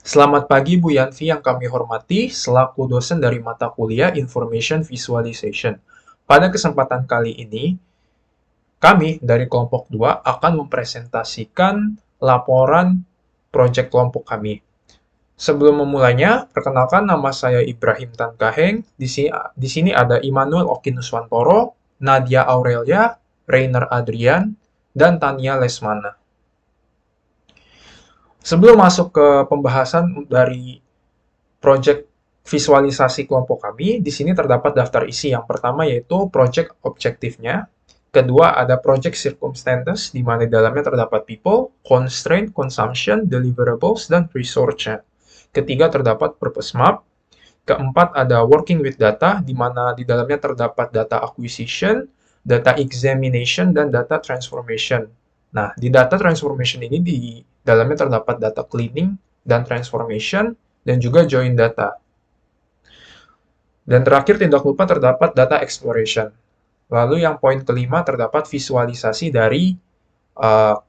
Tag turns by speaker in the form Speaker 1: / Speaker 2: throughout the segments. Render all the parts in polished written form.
Speaker 1: Selamat pagi Bu Yanti yang kami hormati, selaku dosen dari mata kuliah Information Visualization. Pada kesempatan kali ini, kami dari kelompok 2 akan mempresentasikan laporan proyek kelompok kami. Sebelum memulainya, perkenalkan nama saya Ibrahim Tankaheng. Di sini ada Immanuel Okinuswantoro, Nadia Aurelia, Rainer Adrian, dan Tania Lesmana. Sebelum masuk ke pembahasan dari proyek visualisasi kelompok kami, di sini terdapat daftar isi. Yang pertama yaitu proyek objektifnya. Kedua ada project circumstances, di mana di dalamnya terdapat people, constraint, consumption, deliverables, dan resource-nya. Ketiga terdapat purpose map. Keempat ada working with data, di mana di dalamnya terdapat data acquisition, data examination, dan data transformation. Nah, di data transformation ini di dalamnya terdapat data cleaning dan transformation, dan juga join data. Dan terakhir tidak lupa terdapat data exploration. Lalu yang poin kelima terdapat visualisasi dari uh,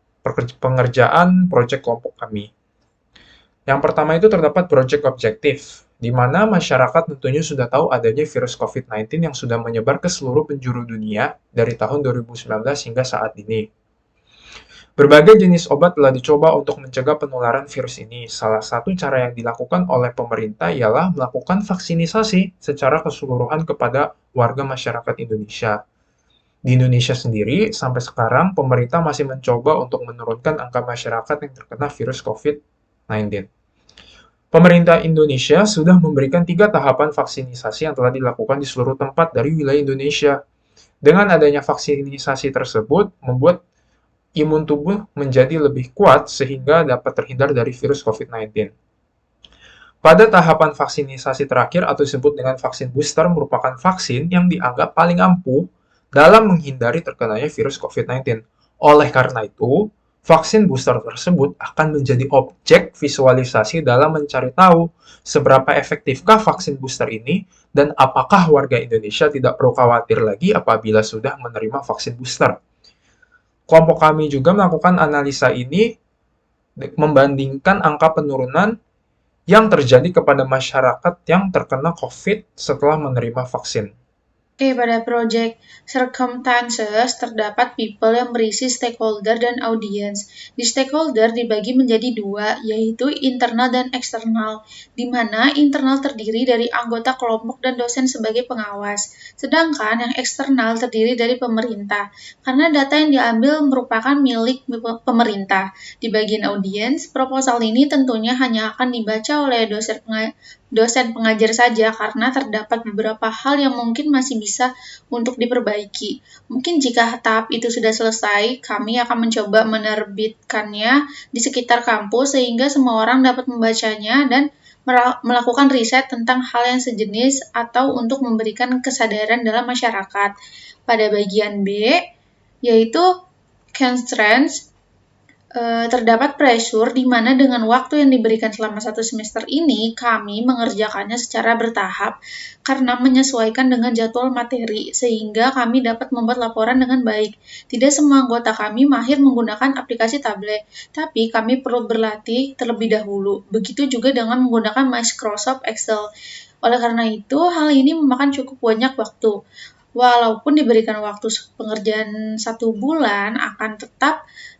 Speaker 1: pengerjaan proyek kelompok kami. Yang pertama itu terdapat project objektif, di mana masyarakat tentunya sudah tahu adanya virus COVID-19 yang sudah menyebar ke seluruh penjuru dunia dari tahun 2019 hingga saat ini. Berbagai jenis obat telah dicoba untuk mencegah penularan virus ini. Salah satu cara yang dilakukan oleh pemerintah ialah melakukan vaksinisasi secara keseluruhan kepada warga masyarakat Indonesia. Di Indonesia sendiri, sampai sekarang pemerintah masih mencoba untuk menurunkan angka masyarakat yang terkena virus COVID-19. Pemerintah Indonesia sudah memberikan 3 tahapan vaksinisasi yang telah dilakukan di seluruh tempat dari wilayah Indonesia. Dengan adanya vaksinisasi tersebut, membuat imun tubuh menjadi lebih kuat sehingga dapat terhindar dari virus COVID-19. Pada tahapan vaksinisasi terakhir atau disebut dengan vaksin booster merupakan vaksin yang dianggap paling ampuh dalam menghindari terkenanya virus COVID-19. Oleh karena itu, vaksin booster tersebut akan menjadi objek visualisasi dalam mencari tahu seberapa efektifkah vaksin booster ini dan apakah warga Indonesia tidak perlu khawatir lagi apabila sudah menerima vaksin booster. Kelompok kami juga melakukan analisa ini membandingkan angka penurunan yang terjadi kepada masyarakat yang terkena COVID setelah menerima vaksin.
Speaker 2: Oke, pada project circumstances terdapat people yang berisi stakeholder dan audience. Di stakeholder dibagi menjadi dua, yaitu internal dan eksternal, di mana internal terdiri dari anggota kelompok dan dosen sebagai pengawas, sedangkan yang eksternal terdiri dari pemerintah, karena data yang diambil merupakan milik pemerintah. Di bagian audience, proposal ini tentunya hanya akan dibaca oleh dosen pengajar saja karena terdapat beberapa hal yang mungkin masih bisa untuk diperbaiki. Mungkin jika tahap itu sudah selesai, kami akan mencoba menerbitkannya di sekitar kampus sehingga semua orang dapat membacanya dan melakukan riset tentang hal yang sejenis atau untuk memberikan kesadaran dalam masyarakat. Pada bagian B, yaitu constraints, terdapat pressure di mana dengan waktu yang diberikan selama 1 semester ini, kami mengerjakannya secara bertahap karena menyesuaikan dengan jadwal materi, sehingga kami dapat membuat laporan dengan baik. Tidak semua anggota kami mahir menggunakan aplikasi tablet, tapi kami perlu berlatih terlebih dahulu. Begitu juga dengan menggunakan Microsoft Excel. Oleh karena itu, hal ini memakan cukup banyak waktu. Walaupun diberikan waktu pengerjaan 1 bulan, akan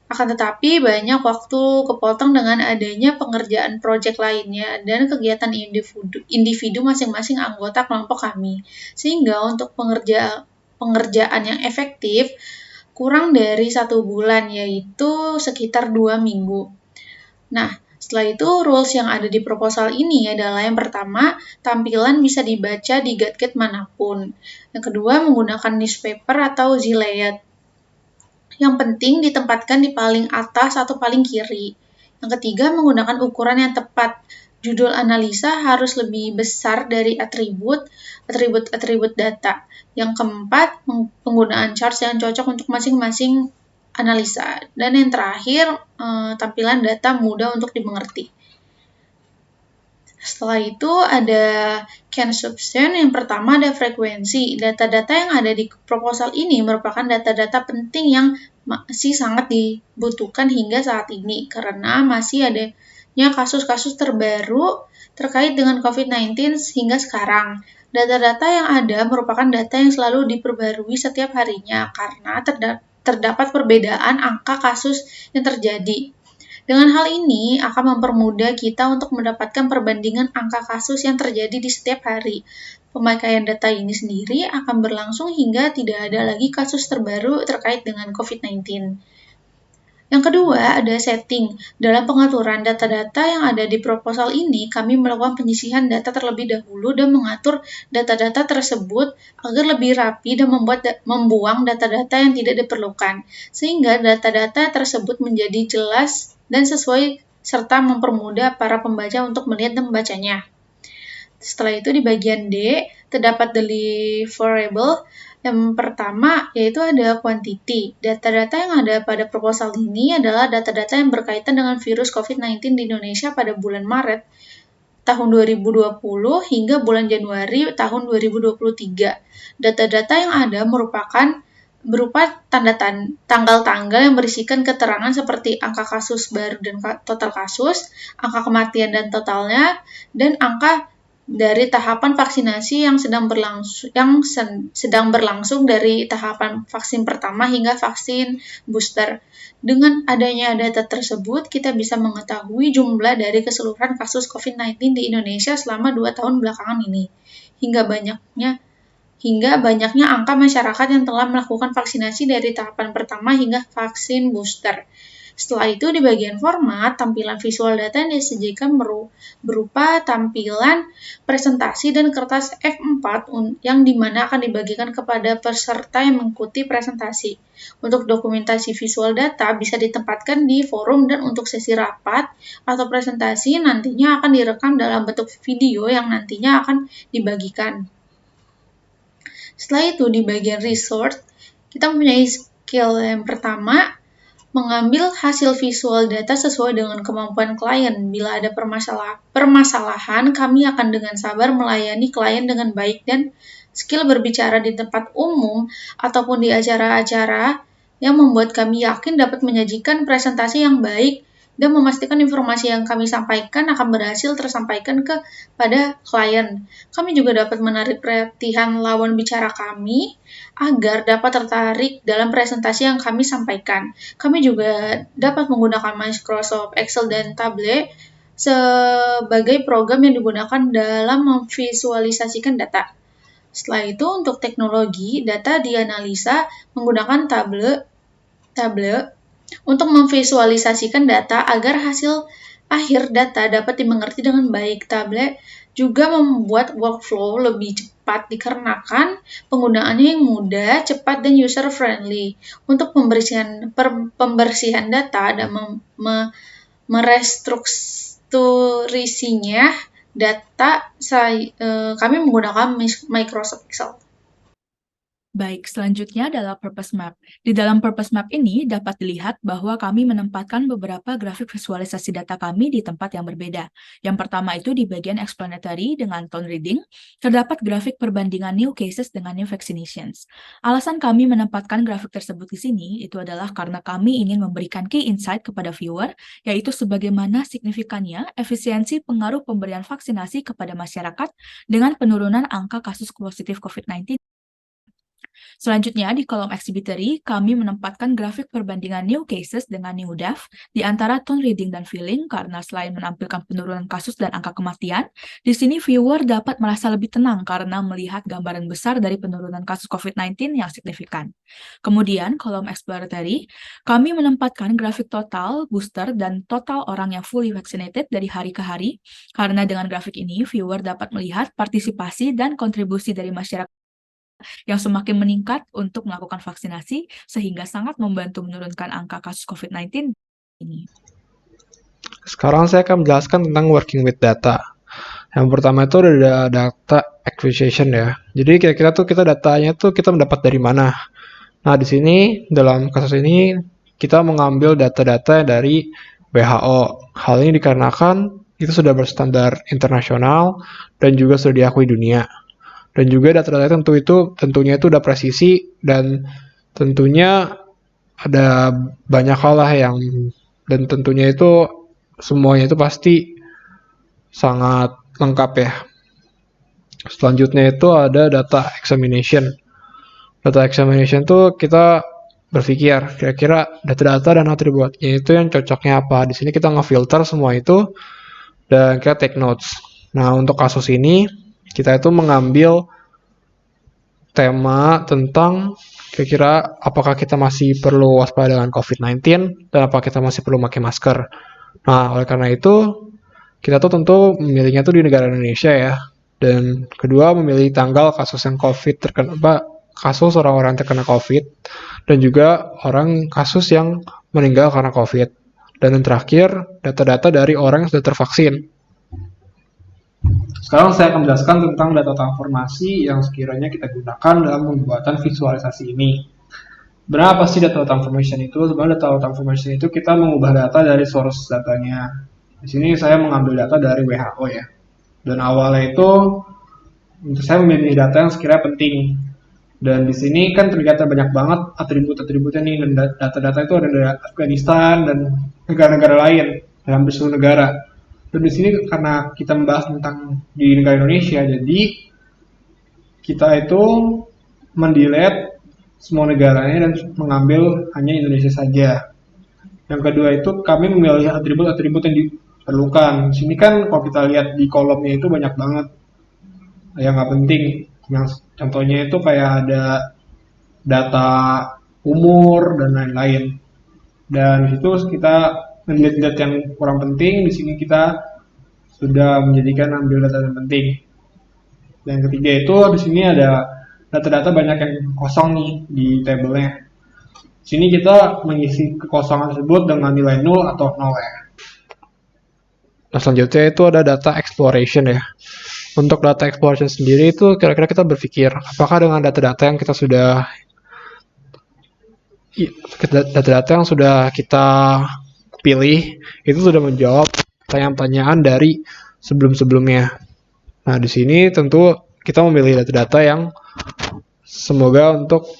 Speaker 2: tetapi banyak waktu kepotong dengan adanya pengerjaan proyek lainnya dan kegiatan individu masing-masing anggota kelompok kami. Sehingga untuk pengerjaan yang efektif kurang dari 1 bulan, yaitu sekitar 2 minggu. Nah, setelah itu, rules yang ada di proposal ini adalah yang pertama, tampilan bisa dibaca di gadget manapun. Yang kedua, menggunakan newspaper atau Z-layout. Yang penting ditempatkan di paling atas atau paling kiri. Yang ketiga, menggunakan ukuran yang tepat. Judul analisa harus lebih besar dari atribut data. Yang keempat, penggunaan charts yang cocok untuk masing-masing analisa. Dan yang terakhir, tampilan data mudah untuk dimengerti. Setelah itu ada consumption. Yang pertama ada frekuensi. Data-data yang ada di proposal ini merupakan data-data penting yang masih sangat dibutuhkan hingga saat ini karena masih ada kasus-kasus terbaru terkait dengan COVID-19 hingga sekarang. Data-data yang ada merupakan data yang selalu diperbarui setiap harinya karena terdapat perbedaan angka kasus yang terjadi. Dengan hal ini akan mempermudah kita untuk mendapatkan perbandingan angka kasus yang terjadi di setiap hari. Pemakaian data ini sendiri akan berlangsung hingga tidak ada lagi kasus terbaru terkait dengan COVID-19. Yang kedua, ada setting. Dalam pengaturan data-data yang ada di proposal ini, kami melakukan penyisihan data terlebih dahulu dan mengatur data-data tersebut agar lebih rapi dan membuang data-data yang tidak diperlukan, sehingga data-data tersebut menjadi jelas dan sesuai serta mempermudah para pembaca untuk melihat dan membacanya. Setelah itu di bagian D, terdapat deliverable. Yang pertama yaitu ada quantity. Data-data yang ada pada proposal ini adalah data-data yang berkaitan dengan virus COVID-19 di Indonesia pada bulan Maret tahun 2020 hingga bulan Januari tahun 2023. Data-data yang ada berupa tanggal-tanggal yang berisikan keterangan seperti angka kasus baru dan total kasus, angka kematian dan totalnya, dan angka dari tahapan vaksinasi yang sedang berlangsung dari tahapan vaksin pertama hingga vaksin booster. Dengan adanya data tersebut, kita bisa mengetahui jumlah dari keseluruhan kasus COVID-19 di Indonesia selama 2 tahun belakangan ini, hingga banyaknya angka masyarakat yang telah melakukan vaksinasi dari tahapan pertama hingga vaksin booster. Setelah itu di bagian format, tampilan visual data yang disajikan berupa tampilan presentasi dan kertas F4 yang dimana akan dibagikan kepada peserta yang mengikuti presentasi. Untuk dokumentasi visual data bisa ditempatkan di forum dan untuk sesi rapat atau presentasi nantinya akan direkam dalam bentuk video yang nantinya akan dibagikan. Setelah itu di bagian resource, kita mempunyai skill yang pertama, mengambil hasil visual data sesuai dengan kemampuan klien. Bila ada permasalahan, kami akan dengan sabar melayani klien dengan baik dan skill berbicara di tempat umum ataupun di acara-acara yang membuat kami yakin dapat menyajikan presentasi yang baik dan memastikan informasi yang kami sampaikan akan berhasil tersampaikan kepada klien. Kami juga dapat menarik perhatian lawan bicara kami agar dapat tertarik dalam presentasi yang kami sampaikan. Kami juga dapat menggunakan Microsoft Excel dan Tableau sebagai program yang digunakan dalam memvisualisasikan data. Setelah itu, untuk teknologi, data dianalisa menggunakan Tableau untuk memvisualisasikan data agar hasil akhir data dapat dimengerti dengan baik. Tableau juga membuat workflow lebih cepat dikarenakan penggunaannya yang mudah, cepat, dan user-friendly. Untuk pembersihan data dan merestrukturisinya data, kami menggunakan Microsoft Excel.
Speaker 3: Baik, selanjutnya adalah purpose map. Di dalam purpose map ini dapat dilihat bahwa kami menempatkan beberapa grafik visualisasi data kami di tempat yang berbeda. Yang pertama itu di bagian explanatory dengan tone reading, terdapat grafik perbandingan new cases dengan new vaccinations. Alasan kami menempatkan grafik tersebut di sini itu adalah karena kami ingin memberikan key insight kepada viewer, yaitu sebagaimana signifikannya efisiensi pengaruh pemberian vaksinasi kepada masyarakat dengan penurunan angka kasus positif COVID-19. Selanjutnya, di kolom exhibitory, kami menempatkan grafik perbandingan new cases dengan new death di antara tone reading dan feeling karena selain menampilkan penurunan kasus dan angka kematian, di sini viewer dapat merasa lebih tenang karena melihat gambaran besar dari penurunan kasus COVID-19 yang signifikan. Kemudian, kolom exploratory, kami menempatkan grafik total, booster, dan total orang yang fully vaccinated dari hari ke hari, karena dengan grafik ini, viewer dapat melihat partisipasi dan kontribusi dari masyarakat yang semakin meningkat untuk melakukan vaksinasi, sehingga sangat membantu menurunkan angka kasus COVID-19 ini.
Speaker 4: Sekarang saya akan menjelaskan tentang working with data. Yang pertama itu ada data acquisition ya. Jadi kira-kira tuh datanya tuh kita mendapat dari mana. Nah, di sini dalam kasus ini kita mengambil data-data dari WHO. Hal ini dikarenakan itu sudah berstandar internasional dan juga sudah diakui dunia. Dan juga data-data tentunya itu udah presisi dan tentunya ada banyak hal lah dan tentunya itu semuanya itu pasti sangat lengkap ya. Selanjutnya itu ada data examination. Data examination tuh kita berpikir kira-kira data-data dan atributnya itu yang cocoknya apa. Di sini kita ngefilter semua itu dan kita take notes. Nah, untuk kasus ini kita itu mengambil tema tentang kira-kira apakah kita masih perlu waspada dengan COVID-19 dan apakah kita masih perlu pakai masker. Nah, oleh karena itu kita tuh tentu memilihnya tuh di negara Indonesia ya. Dan kedua memilih tanggal kasus yang COVID kasus orang-orang terkena COVID dan juga orang kasus yang meninggal karena COVID. Dan yang terakhir, data-data dari orang yang sudah tervaksin. Sekarang saya akan menjelaskan tentang data transformasi yang sekiranya kita gunakan dalam pembuatan visualisasi ini. Berapa sih data transformation itu? Sebenarnya data transformation itu kita mengubah data dari source datanya. Di sini saya mengambil data dari WHO ya. Dan awalnya itu untuk saya memilih data yang sekiranya penting. Dan di sini kan ternyata banyak banget atribut-atributnya nih, dan data-data itu ada dari Afghanistan dan negara-negara lain, dari hampir seluruh negara. Dan di sini karena kita membahas tentang di negara Indonesia, jadi kita itu mendelete semua negaranya dan mengambil hanya Indonesia saja. Yang kedua itu kami memilih atribut-atribut yang diperlukan. Di sini kan kalau kita lihat di kolomnya itu banyak banget yang nggak penting. Yang contohnya itu kayak ada data umur dan lain-lain. Dan di situ kita melihat yang kurang penting. Di sini kita sudah menjadikan ambil data yang penting. Dan yang ketiga itu di sini ada data-data banyak yang kosong nih di tabelnya. Di sini kita mengisi kekosongan tersebut dengan nilai 0 atau 0 ya. Nah, selanjutnya itu ada data exploration ya. Untuk data exploration sendiri itu kira-kira kita berpikir apakah dengan data-data yang kita sudah kita pilih itu sudah menjawab pertanyaan-pertanyaan dari sebelum-sebelumnya. Nah, di sini tentu kita memilih data-data yang semoga untuk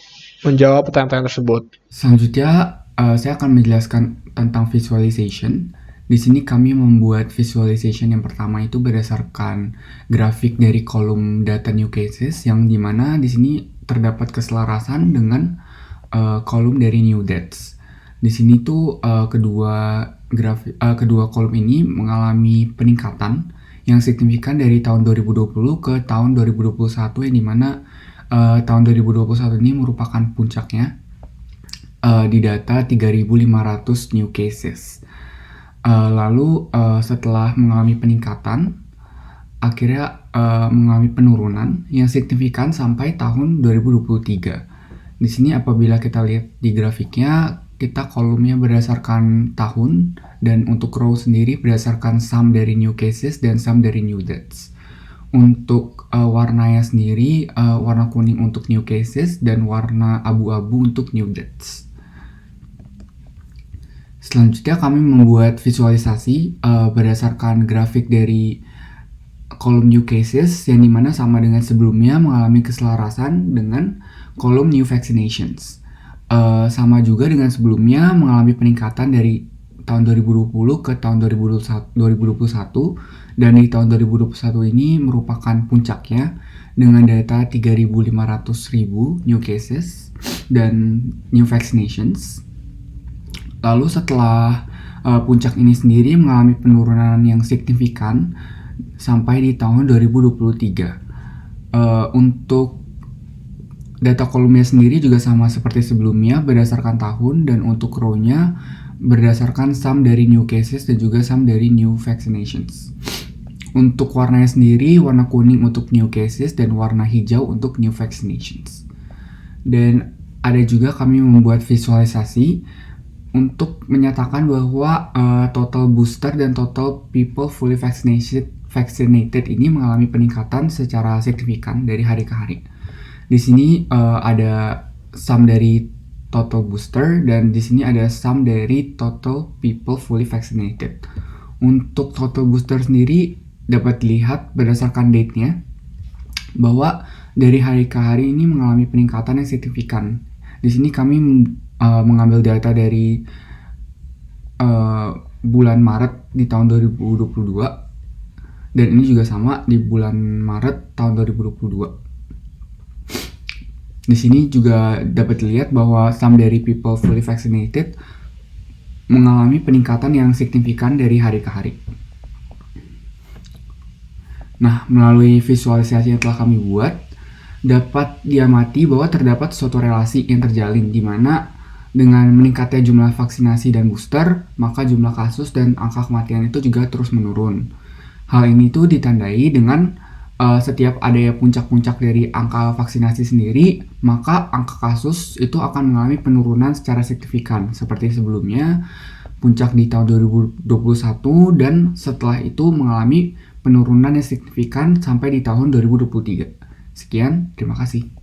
Speaker 4: menjawab pertanyaan-pertanyaan tersebut.
Speaker 5: Selanjutnya, saya akan menjelaskan tentang visualization. Di sini kami membuat visualization yang pertama itu berdasarkan grafik dari kolom data new cases, yang dimana di sini terdapat keselarasan dengan kolom dari new deaths. Di sini tuh kedua kolom ini mengalami peningkatan yang signifikan dari tahun 2020 ke tahun 2021, yang dimana tahun 2021 ini merupakan puncaknya di data 3.500 new cases. Lalu setelah mengalami peningkatan, akhirnya mengalami penurunan yang signifikan sampai tahun 2023. Di sini apabila kita lihat di grafiknya, kita kolomnya berdasarkan tahun, dan untuk row sendiri berdasarkan sum dari new cases dan sum dari new deaths. Untuk warnanya sendiri, warna kuning untuk new cases dan warna abu-abu untuk new deaths. Selanjutnya kami membuat visualisasi berdasarkan grafik dari kolom new cases, yang dimana sama dengan sebelumnya mengalami keselarasan dengan kolom new vaccinations. Sama juga dengan sebelumnya mengalami peningkatan dari tahun 2020 ke tahun 2021, dan di tahun 2021 ini merupakan puncaknya dengan data 3.500.000 new cases dan new vaccinations. Lalu setelah puncak ini sendiri mengalami penurunan yang signifikan sampai di tahun 2023. Untuk data kolomnya sendiri juga sama seperti sebelumnya berdasarkan tahun, dan untuk row-nya berdasarkan sum dari new cases dan juga sum dari new vaccinations. Untuk warnanya sendiri, warna kuning untuk new cases dan warna hijau untuk new vaccinations. Dan ada juga kami membuat visualisasi untuk menyatakan bahwa total booster dan total people fully vaccinated ini mengalami peningkatan secara signifikan dari hari ke hari. Di sini ada sum dari total booster, dan di sini ada sum dari total people fully vaccinated. Untuk total booster sendiri dapat dilihat berdasarkan date-nya bahwa dari hari ke hari ini mengalami peningkatan yang signifikan. Di sini kami mengambil data dari bulan Maret di tahun 2022 dan ini juga sama di bulan Maret tahun 2022. Di sini juga dapat dilihat bahwa some dari people fully vaccinated mengalami peningkatan yang signifikan dari hari ke hari. Nah, melalui visualisasi yang telah kami buat, dapat diamati bahwa terdapat suatu relasi yang terjalin di mana dengan meningkatnya jumlah vaksinasi dan booster, maka jumlah kasus dan angka kematian itu juga terus menurun. Hal ini tuh ditandai dengan setiap ada puncak-puncak dari angka vaksinasi sendiri, maka angka kasus itu akan mengalami penurunan secara signifikan seperti sebelumnya, puncak di tahun 2021 dan setelah itu mengalami penurunan yang signifikan sampai di tahun 2023. Sekian, terima kasih.